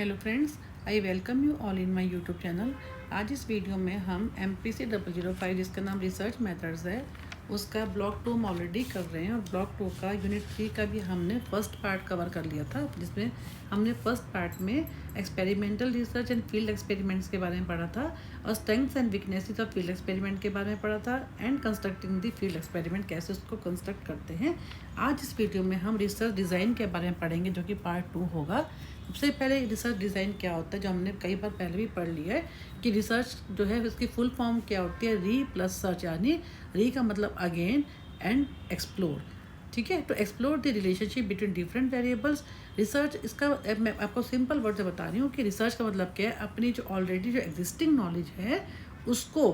Hello friends, I welcome you all in my YouTube channel. आज इस video में हम MPC 005 जिसका नाम रिसर्च मेथड्स है उसका ब्लॉक 2 हम ऑलरेडी कर रहे हैं और ब्लॉक 2 का यूनिट 3 का भी हमने फर्स्ट पार्ट कवर कर लिया था, जिसमें हमने फर्स्ट पार्ट में experimental research and field experiments के बारे में पढ़ा था और strengths and weaknesses of field experiment के बारे में पढ़ा था and constructing the field experiment, कैसे उसको कंस्ट्रक्ट करते हैं। आज इस वीडियो में हम रिसर्च डिज़ाइन के बारे में पढ़ेंगे, जो कि पार्ट 2 होगा। सबसे पहले रिसर्च डिज़ाइन क्या होता है, जो हमने कई बार पहले भी पढ़ लिया है कि रिसर्च जो है उसकी फुल फॉर्म क्या होती है, री प्लस सर्च, यानी री का मतलब अगेन एंड एक्सप्लोर। ठीक है, तो explore the relationship between different variables. Research, इसका मैं आपको सिंपल वर्ड से बता रही हूँ कि रिसर्च का मतलब क्या है, अपनी जो ऑलरेडी जो एग्जिस्टिंग नॉलेज है उसको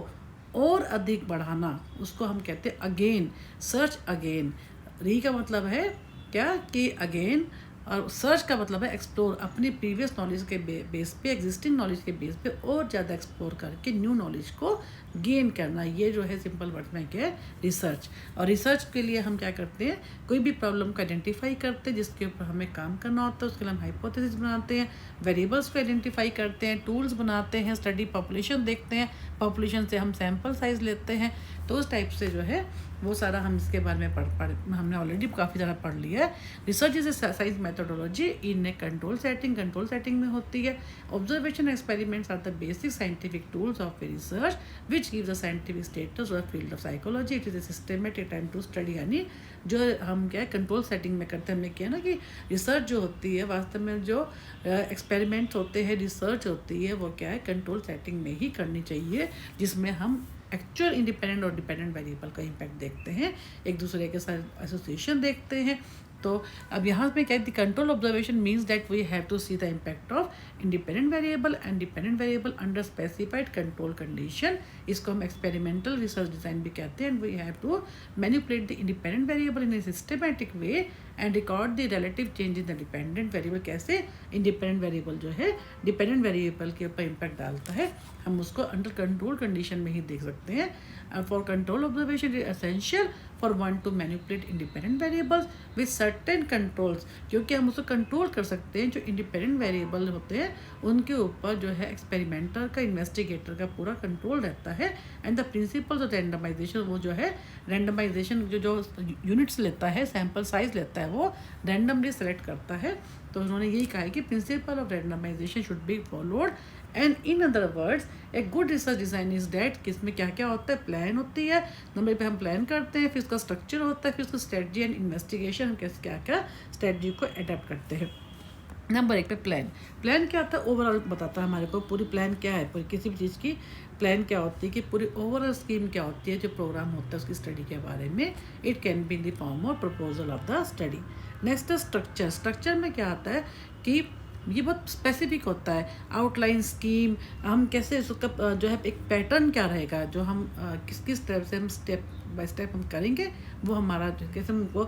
और अधिक बढ़ाना, उसको हम कहते हैं अगेन, सर्च अगेन। री का मतलब है क्या कि अगेन, और सर्च का मतलब है एक्सप्लोर, अपनी प्रीवियस नॉलेज के बेस पे, एग्जिस्टिंग नॉलेज के बेस पे और ज़्यादा एक्सप्लोर करके न्यू नॉलेज को गेन करना। ये जो है सिंपल वर्ड में क्या है, रिसर्च। और रिसर्च के लिए हम क्या करते हैं, कोई भी प्रॉब्लम को आइडेंटिफाई करते हैं जिसके ऊपर हमें काम करना होता है, उसके लिए हम हाइपोथेसिस बनाते हैं, वेरिएबल्स को आइडेंटिफाई करते हैं, टूल्स बनाते हैं, स्टडी पॉपुलेशन देखते हैं, पॉपुलेशन से हम सैम्पल साइज लेते हैं। तो उस टाइप से जो है वो सारा हम इसके बारे में हमने ऑलरेडी काफ़ी ज़्यादा पढ़ लिया है। Research is a science methodology in a control setting में होती है। Observation experiments are the basic scientific tools of a research which gives the scientific status और field of psychology. It is a systematic time to study, यानी जो हम क्या है control setting में करते हैं। हमने किया ना कि रिसर्च जो होती है, वास्तव में जो एक्सपेरिमेंट्स होते हैं, रिसर्च होती है, वो क्या है कंट्रोल सेटिंग में ही करनी चाहिए, जिसमें हम एक्चुअल इंडिपेंडेंट और डिपेंडेंट वेरिएबल का इम्पैक्ट देखते हैं, एक दूसरे के साथ एसोसिएशन देखते हैं। तो अब यहाँ पे क्या है, control observation means that we have to see the impact of independent variable and dependent variable under specified control condition. इसको हम एक्सपेरिमेंटल रिसर्च डिज़ाइन भी कहते हैं। And we have to manipulate the independent variable in a systematic way and record the relative change in the dependent variable. कैसे independent variable जो है dependent variable के ऊपर इम्पैक्ट डालता है, हम उसको अंडर कंट्रोल कंडीशन में ही देख सकते हैं। For control observation is essential for one two manipulate independent variables with certain controls, क्योंकि हम उसको कंट्रोल कर सकते हैं। जो इंडिपेंडेंट वेरिएबल होते हैं उनके ऊपर जो है एक्सपेरिमेंटर का, इन्वेस्टिगेटर का पूरा कंट्रोल रहता है। And the principles of randomisation, वो जो है रैंडमाइजेशन जो यूनिट्स लेता है, सैम्पल साइज लेता है, वो रैंडमली सेलेक्ट करता है। तो उन्होंने यही कहा है कि principle of randomisation should be followed. And in other words a good research design is that, किसमें क्या क्या होता है, प्लान होती है, नंबर पे हम प्लान करते हैं, फिर उसका स्ट्रक्चर होता है, फिर उसका स्ट्रेटजी एंड इन्वेस्टिगेशन, हम कैसे क्या क्या स्ट्रेटजी को अडेप्ट करते हैं। नंबर 1 पे प्लान क्या होता है, ओवरऑल बताता है हमारे को पूरी प्लान क्या है, पूरी किसी भी चीज़ की प्लान क्या होती है, कि पूरी ओवरऑल स्कीम क्या होती है, जो प्रोग्राम होता है उसकी स्टडी के बारे में। It can be in the form of proposal of the study. Next structure में क्या आता है कि ये बहुत स्पेसिफिक होता है, आउटलाइन स्कीम, हम कैसे उसका जो है एक पैटर्न क्या रहेगा, जो हम किस किस तरह से हम स्टेप बाय स्टेप हम करेंगे, वो हमारा कैसे हम उनको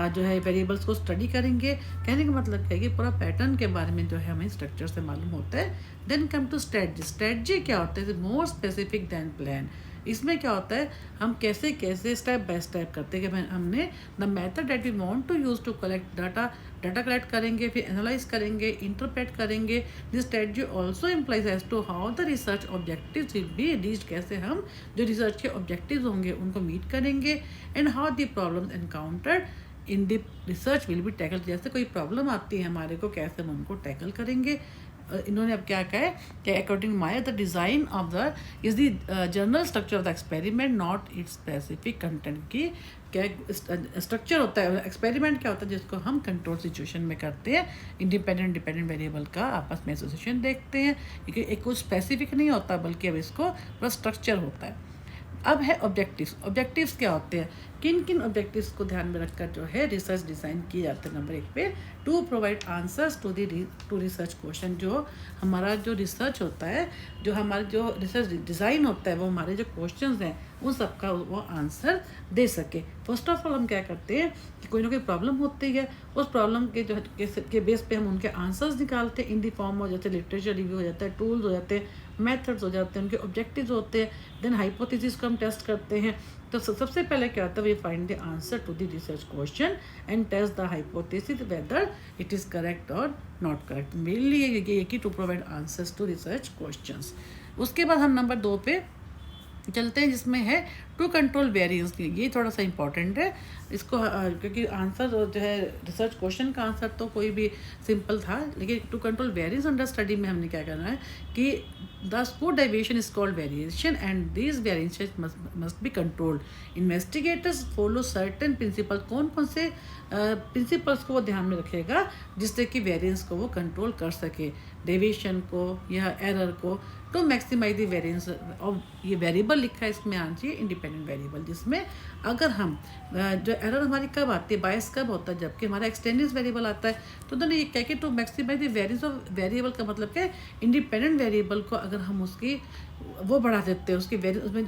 जो है वेरिएबल्स को स्टडी करेंगे। कहने का मतलब क्या है कि पूरा पैटर्न के बारे में जो है हमें स्ट्रक्चर से मालूम होता है। देन कम टू स्ट्रेटजी क्या होता है, मोर स्पेसिफिक दैन प्लान। इसमें क्या होता है, हम कैसे कैसे स्टेप बाय स्टेप करते हैं कि हमने the method that we want to use to collect data collect करेंगे, फिर एनालाइज करेंगे, इंटरप्रेट करेंगे। This strategy also implies as to how the research objectives will be reached, कैसे हम जो रिसर्च के ऑब्जेक्टिव्स होंगे उनको मीट करेंगे। And how the problems encountered in the research will be tackle, जैसे कोई प्रॉब्लम आती है हमारे को, कैसे हम उनको टैकल करेंगे। इन्होंने अब क्या कहा है कि according my the design of the is the general structure of the experiment not it's specific content. की क्या स्ट्रक्चर होता है, एक्सपेरिमेंट क्या होता है जिसको हम कंट्रोल सिचुएशन में करते हैं, इंडिपेंडेंट डिपेंडेंट वेरिएबल का आपस में एसोसिएशन देखते हैं, क्योंकि एक कुछ स्पेसिफिक नहीं होता बल्कि अब इसको पूरा स्ट्रक्चर होता है। अब है ऑब्जेक्टिव्स क्या होते हैं, किन किन ऑब्जेक्टिव्स को ध्यान में रखकर जो है रिसर्च डिज़ाइन किए जाते हैं। नंबर 1 पे to provide answers to research question. जो हमारा जो रिसर्च होता है, जो हमारा जो रिसर्च डिज़ाइन होता है, वो हमारे जो क्वेश्चंस हैं उन सब का वो आंसर दे सके। फर्स्ट ऑफ ऑल हम क्या करते हैं कि कोई ना कोई प्रॉब्लम होती है, उस प्रॉब्लम के जो के बेस पे हम उनके आंसर्स निकालते हैं इन दी फॉर्म हो जाते हैं, लिटरेचर रिव्यू हो जाता है, टूल्स हो जाते हैं, मेथड्स हो जाते हैं, उनके ऑब्जेक्टिव्स होते हैं, देन हाइपोथेसिस को हम टेस्ट करते हैं। तो सबसे पहले क्या होता है, we find the answer to the research question and test the hypothesis whether it is correct और नॉट करेक्ट। मेनली ये कि to provide answers to research questions. उसके बाद हम नंबर 2 पे चलते हैं, जिसमें है टू कंट्रोल वेरिएंस। ये थोड़ा सा इंपॉर्टेंट है इसको, क्योंकि आंसर जो है रिसर्च क्वेश्चन का आंसर तो कोई भी सिंपल था, लेकिन to control variance under study में हमने क्या करना है कि the score deviation is called variation and this variations must be controlled. Investigators follow certain principle. कौन कौन से प्रिंसिपल्स को वो ध्यान में रखेगा जिससे कि वेरिएंस को वो कंट्रोल कर सके, डेविएशन को या एरर को, टू मैक्सिमाइज द वेरिएंस। और ये वेरिएबल लिखा है इसमें आना चाहिए इंडिपेंडेंट वेरिएबल, जिसमें अगर हम जो एरर हमारी कब आती है, बायस कब होता है, जबकि हमारा एक्सटेंडियस वेरिएबल आता है। तो दोनों ये कह के to maximise the variance of variable का मतलब क्या है, इंडिपेंडेंट वेरिएबल को अगर हम उसकी वो बढ़ा देते हैं, उसकी उसमें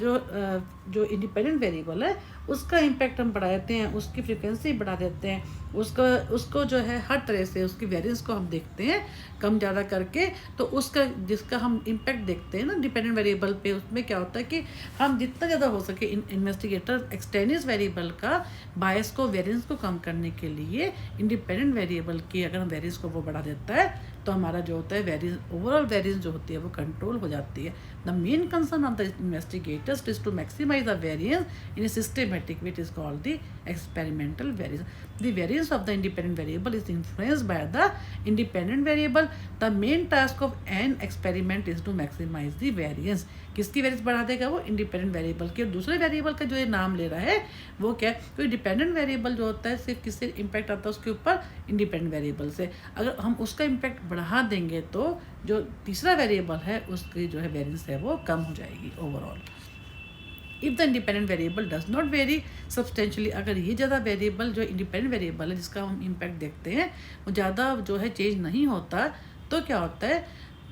जो इंडिपेंडेंट वेरिएबल है उसका इम्पैक्ट हम बढ़ा देते हैं, उसकी फ्रिक्वेंसी बढ़ा देते हैं, उसको जो है हर तरह से उसकी वेरिएंस को हम देखते हैं कम ज़्यादा करके। तो उसका जिसका हम इम्पैक्ट देखते हैं ना डिपेंडेंट वेरिएबल पे, उसमें क्या होता है कि हम जितना ज़्यादा हो सके इन्वेस्टिगेटर एक्सटेंडियस वेरिएबल का बायस को, वेरिएंस को कम करने के लिए इंडिपेंडेंट वेरिएबल की अगर हम वेरिएंस को वो बढ़ा देता है तो हमारा जो होता है वेरिएंस, ओवरऑल वेरिएंस जो होती है वो कंट्रोल हो जाती है। The main concern of the investigators is to maximise the variance in a systematic way, it is called the experimental variance. The variance of the independent variable is influenced by the independent variable. The main task of an experiment is to maximize the variance. किसकी variance बढ़ा देगा वो, independent variable की। और दूसरे variable का जो ये नाम ले रहा है वो क्या है, तो डिपेंडेंट वेरिएबल जो होता है सिर्फ किससे इम्पैक्ट आता है उसके ऊपर, इंडिपेंडेंट वेरिएबल से। अगर हम उसका इम्पैक्ट बढ़ा देंगे तो जो तीसरा वेरिएबल है उसकी जो है वेरिएंस है वो कम हो जाएगी overall. If the independent variable does not very substantially, अगर ये ज़्यादा वेरिएबल जो इंडिपेंडेंट वेरिएबल है जिसका हम इम्पैक्ट देखते हैं वो ज़्यादा जो है चेंज नहीं होता, तो क्या होता है,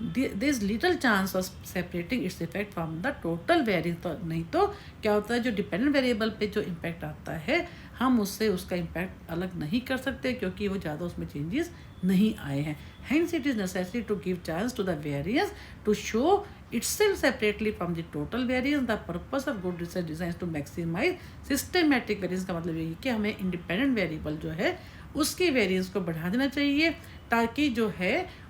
there is little chance of separating its effect from the total variance. तो नहीं तो क्या होता है, जो डिपेंडेंट वेरिएबल पे जो इम्पैक्ट आता है हम उससे उसका इम्पैक्ट अलग नहीं कर सकते क्योंकि वो ज़्यादा उसमें चेंजेस नहीं आए हैं। Hence it is necessary to give chance to the variance to show itself separately from the total variance. The purpose of good research design is to maximize systematic variance। का मतलब यही कि हमें इंडिपेंडेंट वेरिएबल जो है उसकी variance को बढ़ा देना चाहिए ताकि जो है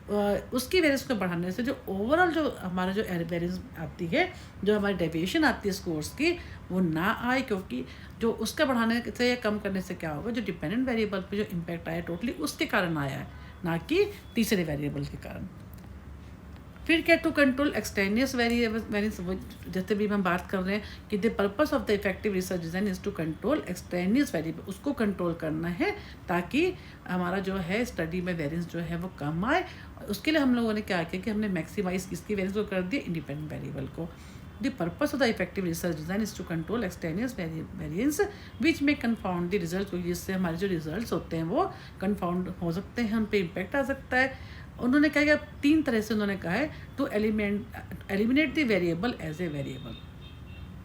उसकी वेरिएंस को बढ़ाने से जो ओवरऑल जो हमारा जो वेरिएंस आती है, जो हमारी डेविएशन आती है स्कोर्स की, वो ना आए। क्योंकि जो उसका बढ़ाने से या कम करने से क्या होगा, जो डिपेंडेंट वेरिएबल पे जो इम्पैक्ट आया टोटली उसके कारण आया है, ना कि तीसरे वेरिएबल के कारण। फिर क्या, टू कंट्रोल एक्सटेनियस वेरिएंस, जैसे भी हम बात कर रहे हैं कि the purpose of the effective research design is to control extraneous variable, उसको कंट्रोल करना है ताकि हमारा जो है स्टडी में वेरिएंस जो है वो कम आए। उसके लिए हम लोगों ने क्या किया कि हमने मैक्सिमाइज किसकी वेरिएंस को कर दिया, इंडिपेंडेंट वेरिएबल को। The purpose of the effective research design is to control extraneous variance which may confound the results, क्योंकि जिससे हमारे जो रिजल्ट्स होते हैं वो कंफाउंड हो सकते हैं, हम पे इम्पैक्ट आ सकता है। उन्होंने कहा कि 3 तरह से उन्होंने कहा है, to eliminate the variable as a variable,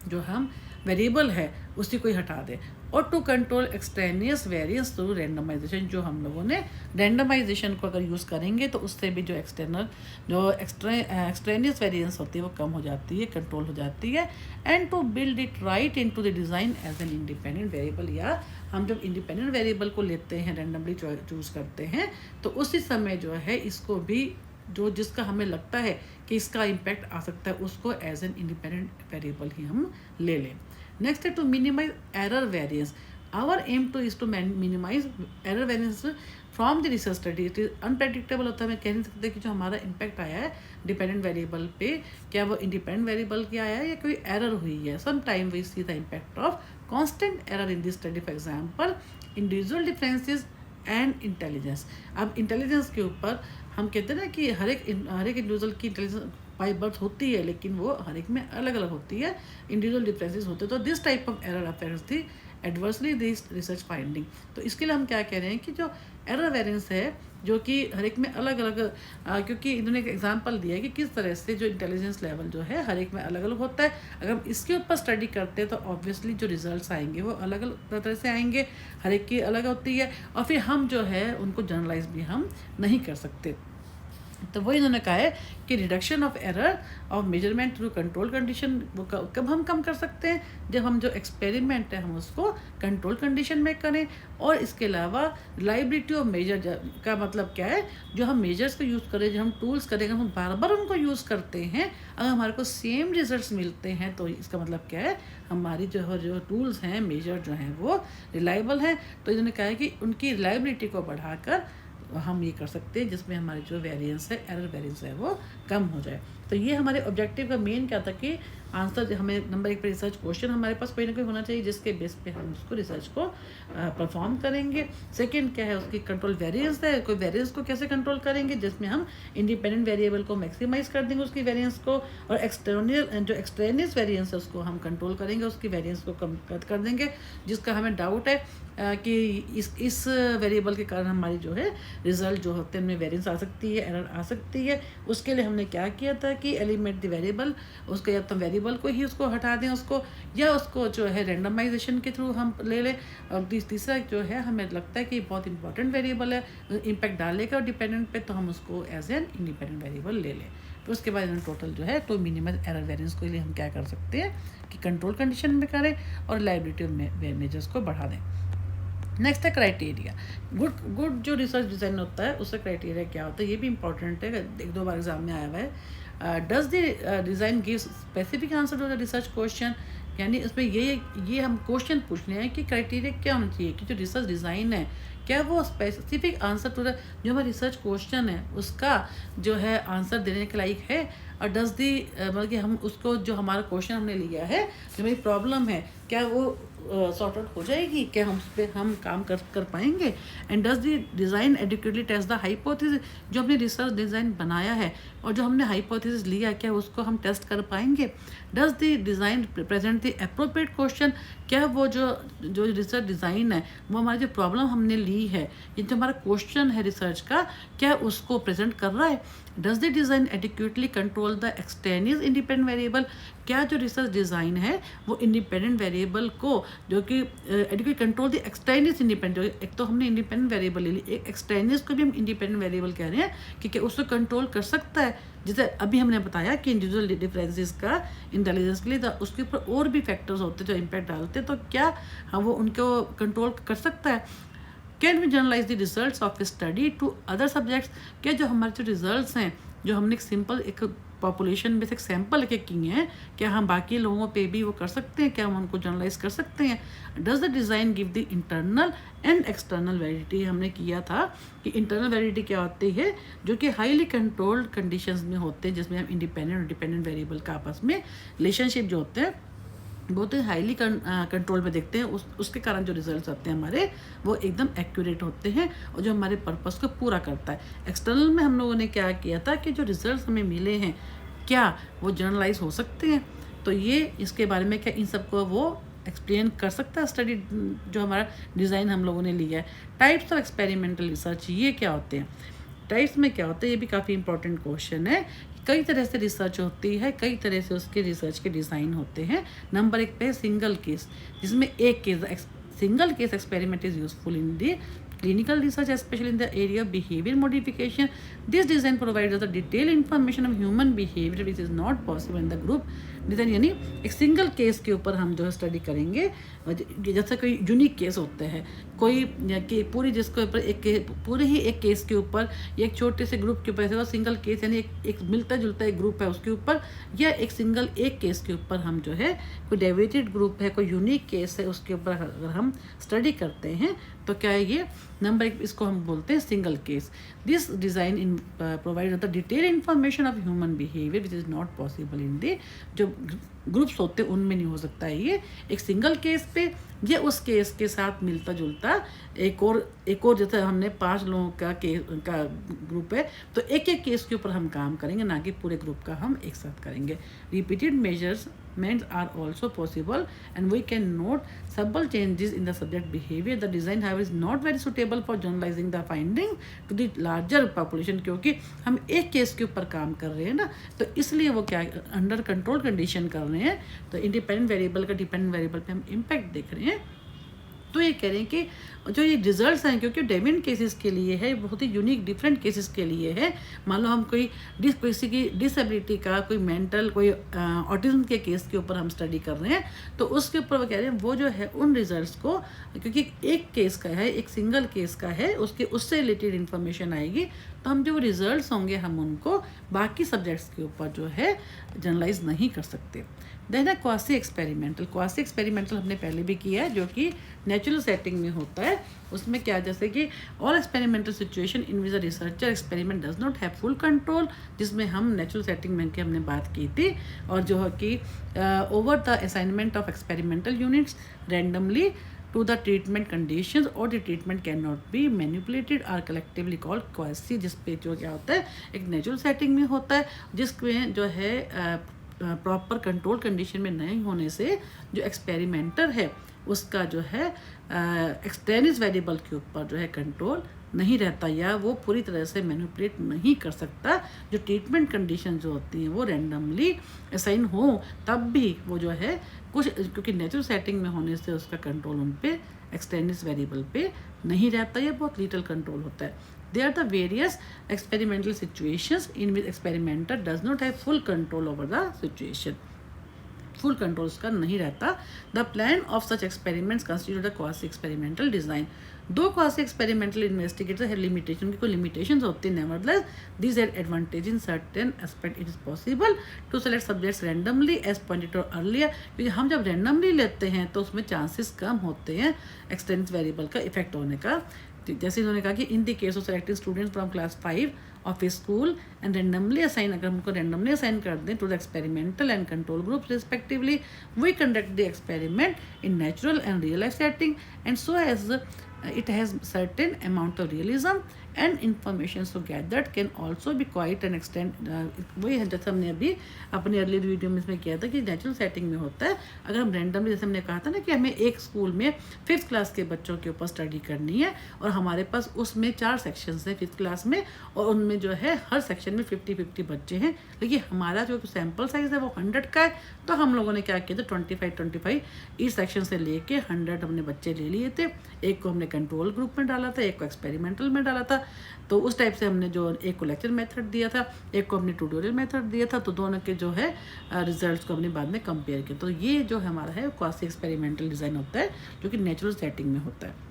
जो हम वेरिएबल है उसी को ही हटा दे, और to control extraneous variance through randomisation, जो हम लोगों ने रैंडमाइजेशन को अगर यूज़ करेंगे तो उससे भी जो एक्सट्रेनियस वेरिएंस होती है वो कम हो जाती है, कंट्रोल हो जाती है। And to build it right into the design as an independent variable, या हम जब इंडिपेंडेंट वेरिएबल को लेते हैं, रैंडमली चूज़ करते हैं, तो उसी समय जो है इसको भी जो जिसका हमें लगता है कि इसका इम्पैक्ट आ सकता है उसको एज एन इंडिपेंडेंट वेरिएबल ही हम ले लें। नेक्स्ट है to minimise error variance. Our aim to is to minimise error variance from the research study. It is unpredictable होता है, मैं कह नहीं सकते कि जो हमारा इम्पैक्ट आया है डिपेंडेंट वेरिएबल पे, क्या वो इंडिपेंडेंट वेरिएबल की आया है या कोई एरर हुई है। Some time we see the impact of constant error in this study, for example individual differences and intelligence. अब इंटेलिजेंस के ऊपर हम कहते हैं ना कि हर एक इंडिविजुअल की इंटेलिजेंस बाई बर्थ होती है, लेकिन वो हर एक में अलग अलग होती है, इंडिविजुअल डिफरेंसेस होते हैं। तो this type of error affects the adversely this research finding. तो इसके लिए हम क्या कह रहे हैं कि जो एरर वेरिएंस है जो कि हर एक में अलग अलग, क्योंकि इन्होंने एक एग्जांपल दिया है कि किस तरह से जो इंटेलिजेंस लेवल जो है हर एक में अलग अलग होता है। अगर हम इसके ऊपर स्टडी करते हैं तो ऑब्वियसली जो रिजल्ट्स आएंगे वो अलग अलग तरह से आएंगे, हर एक की अलग होती है, और फिर हम जो है उनको जनरलाइज भी हम नहीं कर सकते। तो वही इन्होंने कहा है कि reduction of error of measurement through control condition वो कब हम कम कर सकते हैं, जब हम जो एक्सपेरिमेंट है हम उसको कंट्रोल कंडीशन में करें। और इसके अलावा रिलायबिलिटी ऑफ मेजर का मतलब क्या है, जो हम मेजर्स को यूज़ करें, जो हम टूल्स करेंगे, हम बार बार उनको यूज़ करते हैं, अगर हमारे को सेम रिजल्ट्स मिलते हैं तो इसका मतलब क्या है, हमारी जो टूल्स हैं मेजर जो हैं वो रिलायबल हैं। तो इन्होंने कहा है कि उनकी रिलायबिलिटी को बढ़ाकर हम ये कर सकते हैं जिसमें हमारी जो वेरिएंस है, एरर वेरिएंस है, वो कम हो जाए। तो ये हमारे ऑब्जेक्टिव का मेन क्या था कि आंसर हमें नंबर 1 पे रिसर्च क्वेश्चन हमारे पास कोई ना कोई होना चाहिए जिसके बेस पे हम उसको रिसर्च को परफॉर्म करेंगे। सेकंड क्या है, उसकी कंट्रोल वेरिएंस है, कोई वेरिएंस को कैसे कंट्रोल करेंगे, जिसमें हम इंडिपेंडेंट वेरिएबल को मैक्सिमाइज कर देंगे उसकी वेरिएंस को, और एक्सट्रेनियस वेरिएंस है उसको हम कंट्रोल करेंगे, उसकी वेरिएंस को कम कर देंगे, जिसका हमें डाउट है कि इस वेरिएबल के कारण हमारी जो है रिजल्ट जो होते हैं उनमें वेरिएंस आ सकती है, एरर आ सकती है। उसके लिए हमने क्या किया था कि एलिमिनेट द वेरिएबल, उसको या तो वेरिएबल को ही उसको हटा दें उसको, या उसको जो है रैंडमाइजेशन के थ्रू हम ले लें। और तीसरा जो है हमें लगता है कि बहुत इंपॉर्टेंट वेरिएबल है, इम्पैक्ट डालेगा और डिपेंडेंट पे, तो हम उसको एज एन इंडिपेंडेंट वेरिएबल ले लें। तो उसके बाद टोटल जो है तो मिनिमम एरर वेरिएंस के लिए हम क्या कर सकते हैं कि कंट्रोल कंडीशन में करें और रिलायबिलिटी मेजर्स को बढ़ा दें। नेक्स्ट है क्राइटेरिया। गुड जो रिसर्च डिज़ाइन होता है उसका क्राइटेरिया क्या होता है, ये भी इंपॉर्टेंट है, 1-2 बार एग्जाम में आया हुआ है। Does the design give specific answer to the research question, यानी इसमें ये हम क्वेश्चन पूछ रहे हैं कि क्राइटेरिया क्या होना चाहिए कि जो रिसर्च डिज़ाइन है क्या वो स्पेसिफिक आंसर टू द जो हमारा रिसर्च क्वेश्चन है उसका जो है आंसर देने के लायक है, और डज दी मतलब कि हम उसको जो हमारा क्वेश्चन हमने लिया है, जो मेरी प्रॉब्लम है, क्या वो सॉर्ट आउट हो जाएगी, क्या हम उस पर हम काम कर पाएंगे। And does the design adequately test the hypothesis, जो हमने रिसर्च डिज़ाइन बनाया है और जो हमने हाइपोथेसिस लिया क्या उसको हम टेस्ट कर पाएंगे। Does the design present the appropriate question, क्या वो जो रिसर्च डिज़ाइन है वो हमारी जो प्रॉब्लम हमने ली है, ये जो हमारा क्वेश्चन है रिसर्च का, क्या उसको प्रेजेंट कर रहा है। Does the design adequately control the extraneous independent variable, क्या जो रिसर्च डिज़ाइन है वो इंडिपेंडेंट वेरिएबल को जो कि adequate control the extraneous independent, एक तो हमने इंडिपेंडेंट वेरिएबल ले ली, एक एक्सटेनियस को भी हम इंडिपेंडेंट वेरिएबल कह रहे हैं कि क्या उसको कंट्रोल कर सकता है। जैसे अभी हमने बताया कि इंडिविजुअल डिफरेंसेस का इंटेलिजेंस के लिए उसके ऊपर और भी फैक्टर्स होते हैं जो इम्पैक्ट डालते हैं, तो क्या हम वो उनको कंट्रोल कर सकता है। Can we generalise the results of study to other subjects, क्या जो हमारे जो रिजल्ट्स हैं जो हमने एक पॉपुलेशन में से एक सैंपल लेके किए हैं, क्या हम बाकी लोगों पे भी वो कर सकते हैं, क्या हम उनको जनरलाइज कर सकते हैं। Does the design give the internal and external validity, हमने किया था कि इंटरनल वैलिडिटी क्या होती है, जो कि हाईली कंट्रोल्ड कंडीशंस में होते हैं, जिसमें हम इंडिपेंडेंट और डिपेंडेंट वेरिएबल का आपस में रिलेशनशिप जो होते हैं बहुत ही हाईली कंट्रोल में देखते हैं, उसके कारण जो रिजल्ट्स आते हैं हमारे वो एकदम एक्यूरेट होते हैं और जो हमारे पर्पस को पूरा करता है। एक्सटर्नल में हम लोगों ने क्या किया था कि जो रिजल्ट्स हमें मिले हैं क्या वो जर्नलाइज हो सकते हैं, तो ये इसके बारे में क्या इन सबको वो एक्सप्लेन कर सकता है स्टडी जो हमारा डिज़ाइन हम लोगों ने लिया है। टाइप्स ऑफ एक्सपेरिमेंटल रिसर्च ये क्या होते हैं, टाइप्स में क्या होता है, ये भी काफ़ी इंपॉर्टेंट क्वेश्चन है। कई तरह से रिसर्च होती है, कई तरह से उसके रिसर्च के डिज़ाइन होते हैं। नंबर 1 पे सिंगल केस, जिसमें एक case single case experiment is useful in the clinical research, especially in the area of behavior modification. This design provides us the detailed information of human behavior which is not possible in the group design, यानी एक single case के ऊपर हम जो है study करेंगे, जैसे कोई यूनिक केस होते हैं, कोई कि पूरी जिसके ऊपर पूरे ही एक केस के ऊपर या एक छोटे से ग्रुप के ऊपर, जैसे वो सिंगल केस यानी एक मिलता जुलता एक ग्रुप है उसके ऊपर, या एक सिंगल एक केस के ऊपर हम जो है कोई डेविएटेड ग्रुप है, कोई यूनिक केस है, उसके ऊपर अगर हम स्टडी करते हैं तो क्या है ये नंबर 1, इसको हम बोलते हैं single case. This design in provide the detail information of human behaviour which is not possible in the जो ग्रुप्स होते हैं उनमें नहीं हो सकता है ये। एक सिंगल केस पे या उस केस के साथ मिलता जुलता एक और जैसे हमने 5 लोगों का ग्रुप है तो एक एक केस के ऊपर हम काम करेंगे, ना कि पूरे ग्रुप का हम एक साथ करेंगे। Repeated developments are also possible, and we can note subtle changes in the subject behavior. The design, however, is not very suitable for generalizing the finding to the larger population, क्योंकि हम एक case के ऊपर काम कर रहे हैं ना, तो इसलिए वो क्या अंडर कंट्रोल कंडीशन कर रहे हैं, तो इंडिपेंडेंट वेरिएबल का डिपेंडेंट वेरिएबल पे हम इम्पैक्ट देख रहे हैं। तो ये कह रहे हैं कि जो ये रिजल्ट्स हैं, क्योंकि डेविन केसेस के लिए है, बहुत ही यूनिक डिफरेंट केसेस के लिए है। मान लो हम किसी की डिसेबिलिटी का, कोई मेंटल, कोई ऑटिज्म के केस के ऊपर हम स्टडी कर रहे हैं, तो उसके ऊपर वो कह रहे हैं वो जो है उन रिजल्ट्स को, क्योंकि एक केस का है, एक सिंगल केस का है, उससे रिलेटेड इन्फॉर्मेशन आएगी, तो हम जो रिजल्ट्स होंगे हम उनको बाकी सब्जेक्ट्स के ऊपर जो है जनरलाइज नहीं कर सकते। देन है क्वासी एक्सपेरिमेंटल हमने पहले भी किया है, जो कि नेचुरल सेटिंग में होता है। उसमें क्या, जैसे कि all experimental situation in which the researcher experiment does not have full control, जिसमें हम नेचुरल सेटिंग में की हमने बात की थी, और जो है कि over the assignment of experimental units randomly to the treatment conditions, or the treatment cannot be manipulated or collectively called quasi, जिस पे जो क्या होता है एक नेचुरल सेटिंग में होता है, जिसमें जो है प्रॉपर कंट्रोल कंडीशन में नहीं होने से जो एक्सपेरिमेंटर है उसका जो है एक्सटेर्नस वेरिएबल के ऊपर जो है कंट्रोल नहीं रहता, या वो पूरी तरह से मैनिपुलेट नहीं कर सकता। जो ट्रीटमेंट कंडीशन जो होती हैं वो रैंडमली असाइन हो, तब भी वो जो है कुछ, क्योंकि नेचुरल सेटिंग में होने से उसका कंट्रोल उन पे एक्सटेर्नस वेरिएबल पे नहीं रहता, या बहुत लिटिल कंट्रोल होता है। They are the various experimental situations in which experimenter does not have full control over the situation. Full control उसका नहीं रहता। The plan of such experiments constitute the quasi experimental design. Though quasi experimental investigator है limitation, उनकी कोई limitations होती हैं, nevertheless this had advantage in certain aspect. It is possible to select subjects randomly as pointed out earlier, क्योंकि हम जब randomly लेते हैं तो उसमें चांसेस कम होते हैं एक्सटेंस वेरिएबल का इफेक्ट होने का। जैसे इन्होंने कहा कि in the case of selecting students from class 5 of a school and randomly assign, अगर हमको रैंडमली असाइन कर दें to the experimental and control groups respectively, we conduct the experiment in natural and real life setting and so as it has certain amount of realism and information so gathered can also be quite an extent। वही है जैसे हमने अभी अपने early video में इसमें किया था कि नेचुरल सेटिंग में होता है। अगर हम रैंडमली, जैसे हमने कहा था ना कि हमें एक स्कूल में 5th क्लास के बच्चों के ऊपर स्टडी करनी है, और हमारे पास उसमें 4 सेक्शंस हैं 5th क्लास में, और उनमें जो है हर सेक्शन में 50-50 बच्चे हैं, लेकिन हमारा जो सैम्पल साइज है वो 100 का है। तो हम लोगों ने क्या किया था, 25 इस सेक्शन से लेके 100 हमने बच्चे ले लिए थे। एक को हमने कंट्रोल ग्रुप में डाला था, एक को एक्सपेरिमेंटल में डाला था। तो उस टाइप से हमने जो एक को लेक्चर मेथड दिया था, एक को हमने ट्यूटोरियल मेथड दिया था, तो दोनों के जो है रिजल्ट्स को हमने बाद में कंपेयर किया। तो ये जो हमारा है क्वासी एक्सपेरिमेंटल डिज़ाइन होता है, जो कि नेचुरल सेटिंग में होता है,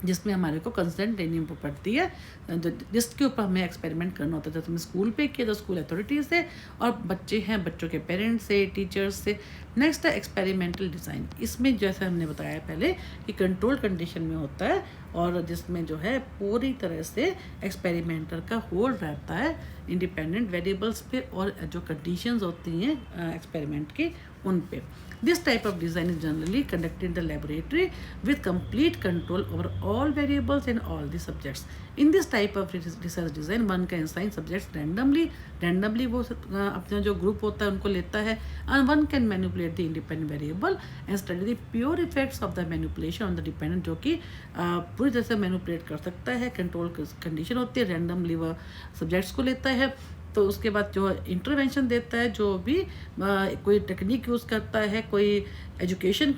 जिसमें हमारे को कंसेंट लेनी पड़ती है, जिसके ऊपर हमें एक्सपेरिमेंट करना होता है। जैसे हमने स्कूल पे किया तो स्कूल अथॉरिटीज़ से, और बच्चे हैं बच्चों के पेरेंट्स से, टीचर्स से। नेक्स्ट है एक्सपेरिमेंटल डिज़ाइन। इसमें जैसे हमने बताया पहले कि कंट्रोल कंडीशन में होता है, और जिसमें जो है पूरी तरह से एक्सपेरिमेंटर का होल्ड रहता है इंडिपेंडेंट वेरिएबल्स पे, और जो कंडीशंस होती हैं एक्सपेरिमेंट की उन पे। This type of design is generally conducted in the laboratory with complete control over all variables and all the subjects. In this type of research design, one can assign subjects randomly वो अपना जो group होता है उनको लेता है, and one can manipulate the independent variable and study the pure effects of the manipulation on the dependent, जो कि पूरी तरह से मैनिपुलेट कर सकता है। कंट्रोल कंडीशन होती है, रैंडमली वो सब्जेक्ट्स को लेता है। तो उसके बाद जो इंटरवेंशन देता है, जो भी कोई टेक्निक यूज़ करता है, कोई एजुकेशन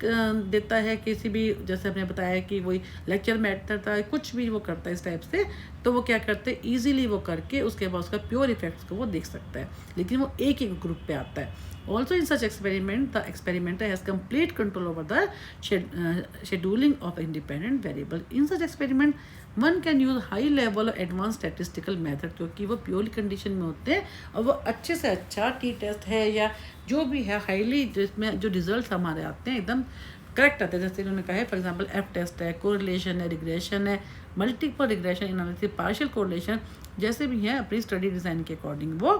देता है, किसी भी, जैसे हमने बताया कि वही लेक्चर मेथड था, कुछ भी वो करता है इस टाइप से, तो वो क्या करते हैं ईजिली वो करके उसके बाद उसका प्योर इफेक्ट्स को वो देख सकता है, लेकिन वो एक ही ग्रुप पे आता है। Also in such experiment, the experimenter has complete control over the scheduling of independent variable. In such experiment, one can use high level of advanced statistical method, क्योंकि वो प्योरली कंडीशन में होते हैं, और वो अच्छे से अच्छा टी टेस्ट है या जो भी है हाईली, जिसमें जो रिजल्ट हमारे आते हैं एकदम करेक्ट आते हैं। जैसे इन्होंने कहा है फॉर एग्जांपल एफ टेस्ट है, कोरिलेशन है, रिग्रेशन है, multiple regression analysis, partial correlation, जैसे भी हैं अपनी स्टडी डिज़ाइन के अकॉर्डिंग वो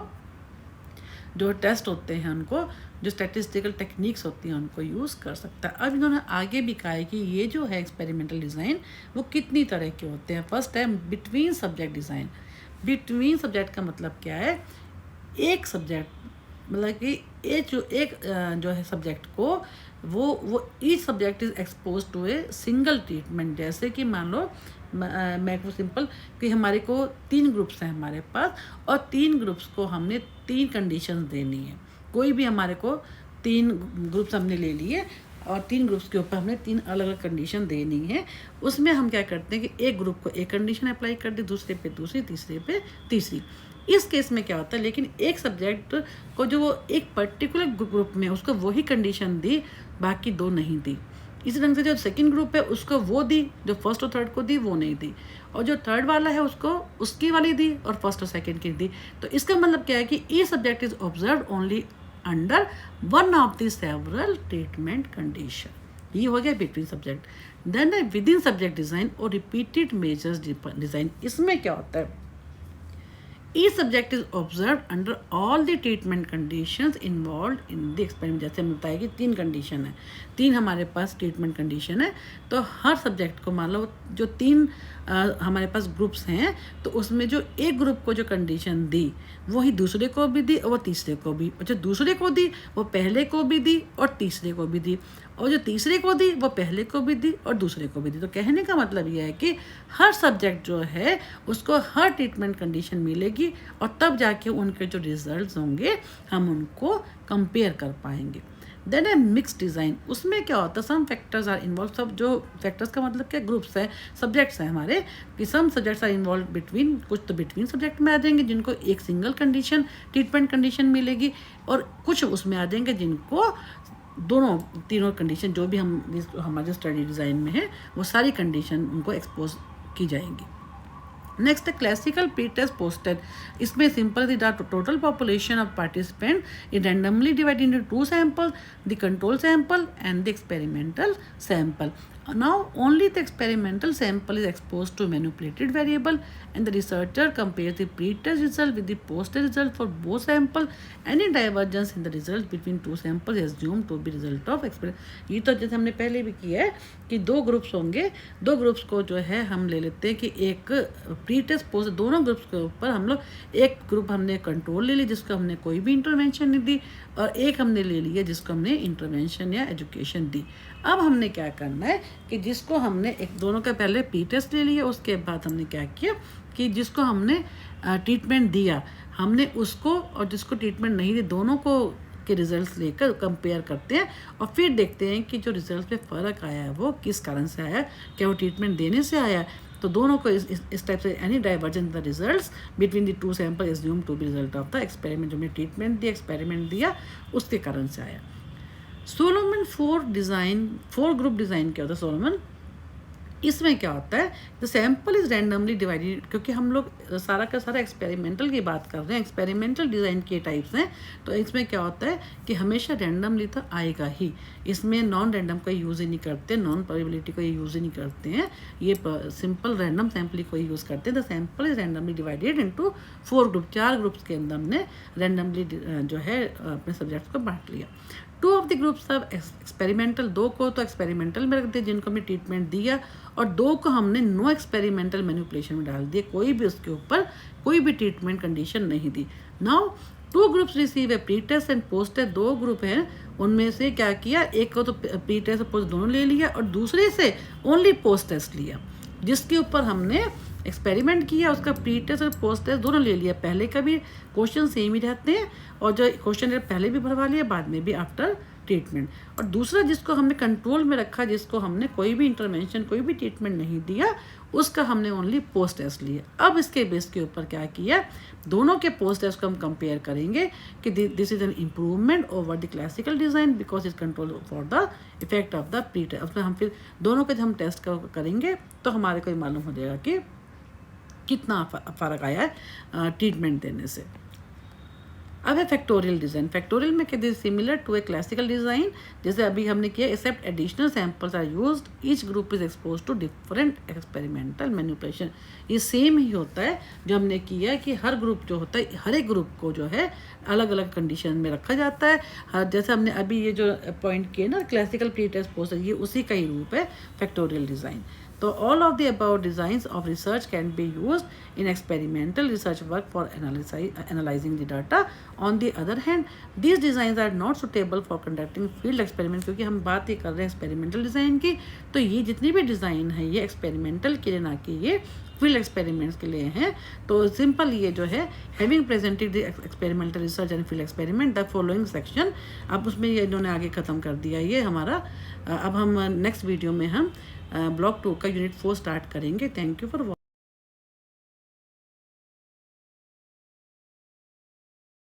जो टेस्ट होते हैं उनको, जो स्टैटिस्टिकल टेक्निक्स होती हैं उनको यूज़ कर सकता है। अब इन्होंने आगे भी कहा है कि ये जो है एक्सपेरिमेंटल डिज़ाइन वो कितनी तरह के होते हैं। फर्स्ट है between subject design. Between subject का मतलब क्या है, एक सब्जेक्ट मतलब कि जो है सब्जेक्ट को वो each subject is expose to a single treatment. जैसे कि मान लो मैं को सिंपल कि हमारे को 3 ग्रुप्स हैं हमारे पास, और 3 ग्रुप्स को हमने 3 कंडीशंस देनी है। कोई भी हमारे को 3 ग्रुप्स हमने ले लिए और 3 ग्रुप्स के ऊपर हमने 3 अलग अलग कंडीशन देनी है। उसमें हम क्या करते हैं कि एक ग्रुप को एक कंडीशन अप्लाई कर दी, दूसरे पे दूसरी, तीसरे पे तीसरी। इस केस में क्या होता है, लेकिन एक सब्जेक्ट को जो वो एक पर्टिकुलर ग्रुप में उसको वही कंडीशन दी, बाकी 2 नहीं दी। इसी ढंग से जो सेकंड ग्रुप है उसको वो दी जो फर्स्ट और थर्ड को दी, वो नहीं दी, और जो थर्ड वाला है उसको उसकी वाली दी और फर्स्ट और सेकंड की दी। तो इसका मतलब क्या है कि ये subject is observe only under one of the several treatment condition. ये हो गया between subject. Then within subject design और रिपीटेड मेजर्स डिजाइन। इसमें क्या होता है, each subject is observed under all the treatment conditions involved in the experiment। जैसे हमें बताया कि 3 कंडीशन है, 3 हमारे पास ट्रीटमेंट कंडीशन है, तो हर सब्जेक्ट को मान लो जो 3 हमारे पास ग्रुप्स हैं, तो उसमें जो एक ग्रुप को जो कंडीशन दी वही दूसरे को भी दी और वो तीसरे को भी, और जो दूसरे को दी वो पहले को भी दी और तीसरे को भी दी, और जो तीसरे को दी वो पहले को भी दी और दूसरे को भी दी। तो कहने का मतलब यह है कि हर सब्जेक्ट जो है उसको हर ट्रीटमेंट कंडीशन मिलेगी, और तब जाके उनके जो रिजल्ट्स होंगे हम उनको कंपेयर कर पाएंगे। देन ए मिक्स डिज़ाइन। उसमें क्या होता है, सम फैक्टर्स आर इन्वॉल्व। सब जो फैक्टर्स का मतलब क्या, ग्रुप्स है, सब्जेक्ट्स हैं हमारे, कि some subjects are involve between, कुछ तो बिटवीन सब्जेक्ट में आ जाएंगे जिनको एक सिंगल कंडीशन ट्रीटमेंट कंडीशन मिलेगी, और कुछ उसमें आ जाएंगे जिनको दोनों तीनों कंडीशन जो भी हमारे स्टडी डिज़ाइन में है वो सारी कंडीशन उनको एक्सपोज की जाएंगी। Next classical pre test post test. इसमें simple the total population of participant is randomly divided into 2 sample, the control sample and the experimental sample. Now only the experimental sample is exposed to manipulated variable, and the researcher compares the pre-test result with the post-test result for both sample. Any divergence in the result between 2 samples is assumed to be result of experiment। ये तो जैसे हमने पहले भी किया है कि 2 groups होंगे, 2 ग्रुप्स को जो है हम ले लेते हैं कि एक प्री टेस्ट पोस्ट, दोनों ग्रुप्स के ऊपर हम लोग एक ग्रुप हमने कंट्रोल ले ली जिसको हमने कोई भी इंटरवेंशन नहीं दी, और एक हमने ले लिया जिसको हमने इंटरवेंशन या एजुकेशन दी। अब हमने क्या करना है कि जिसको हमने एक दोनों का पहले प्री टेस्ट ले लिया, उसके बाद हमने क्या किया कि जिसको हमने ट्रीटमेंट दिया हमने उसको, और जिसको ट्रीटमेंट नहीं दी दोनों को के रिजल्ट्स लेकर कंपेयर करते हैं, और फिर देखते हैं कि जो रिजल्ट में फ़र्क आया है वो किस कारण से आया, क्या वो ट्रीटमेंट देने से आया। तो दोनों को इस टाइप से any divergence the results between the 2 sample assume to be result of the experiment. जो हमने ट्रीटमेंट दिया, एक्सपेरिमेंट दिया, उसके कारण से आया। सोलोमन 4 ग्रुप डिज़ाइन क्या होता है सोलोमन, इसमें क्या होता है, the sample is randomly divided. क्योंकि हम लोग सारा का सारा एक्सपेरिमेंटल की बात कर रहे हैं, एक्सपेरिमेंटल डिज़ाइन के टाइप्स हैं, तो इसमें क्या होता है कि हमेशा रैंडमली तो आएगा ही, इसमें नॉन रैंडम का यूज़ ही नहीं करते, नॉन प्रोबेबिलिटी को यूज़ ही नहीं करते हैं, ये सिंपल रैंडम सैम्पल को यूज़ करते हैं। The sample is randomly divided into 4 group, 4 groups के अंदर हमने रैंडमली जो है अपने सब्जेक्ट्स को बांट लिया। 2 of the groups of experimental, 2 को तो एक्सपेरिमेंटल में रख दिया जिनको हमने ट्रीटमेंट दिया, और 2 को हमने नो एक्सपेरिमेंटल मैनिपुलेशन में डाल दिया, कोई भी उसके ऊपर कोई भी ट्रीटमेंट कंडीशन नहीं दी। Now 2 groups receive a pre test and post test. 2 group हैं, उनमें से क्या किया, एक को तो प्री टेस्ट और पोस्ट दोनों ले लिया, और दूसरे से ओनली पोस्ट टेस्ट लिया, जिसके ऊपर हमने एक्सपेरिमेंट किया उसका प्री टेस्ट और पोस्ट टेस्ट दोनों ले लिया। पहले का भी क्वेश्चन सेम ही रहते हैं, और जो क्वेश्चन पहले भी भरवा लिया, बाद में भी आफ्टर ट्रीटमेंट। और दूसरा जिसको हमने कंट्रोल में रखा, जिसको हमने कोई भी इंटरवेंशन कोई भी ट्रीटमेंट नहीं दिया, उसका हमने ओनली पोस्ट टेस्ट लिया। अब इसके बेस के ऊपर क्या किया, दोनों के पोस्ट टेस्ट को हम कंपेयर करेंगे कि this is an improvement over the classical design because is control for the effect of the pre test. उसमें हम फिर दोनों के हम टेस्ट करेंगे तो हमारे को मालूम हो जाएगा कि कितना फ़र्क आया है ट्रीटमेंट देने से। अब है फैक्टोरियल डिज़ाइन। फैक्टोरियल में क्या, similar to a classical design, जैसे अभी हमने किया, except additional samples are used, each group is expose to different experimental manipulation. ये सेम ही होता है जो हमने किया कि हर ग्रुप जो होता है, हर एक ग्रुप को जो है अलग अलग कंडीशन में रखा जाता है। जैसे हमने अभी ये जो पॉइंट किए ना क्लासिकल प्री टेस्ट पोस्ट, ये उसी का ही रूप है फैक्टोरियल डिज़ाइन। तो all of the above designs of research can be used in experimental research work for analyzing the data. On the other hand, these designs are not suitable for conducting field experiment, क्योंकि हम बात ही कर रहे हैं experimental design की, तो ये जितनी भी डिज़ाइन है ये एक्सपेरिमेंटल के लिए, ना कि ये फील्ड एक्सपेरिमेंट्स के लिए हैं। तो सिंपल ये जो है, having presented the experimental research and field experiment the following section, अब उसमें ये इन्होंने आगे ख़त्म कर दिया ये हमारा। अब हम नेक्स्ट वीडियो में हम ब्लॉक 2 का यूनिट 4 स्टार्ट करेंगे। Thank you for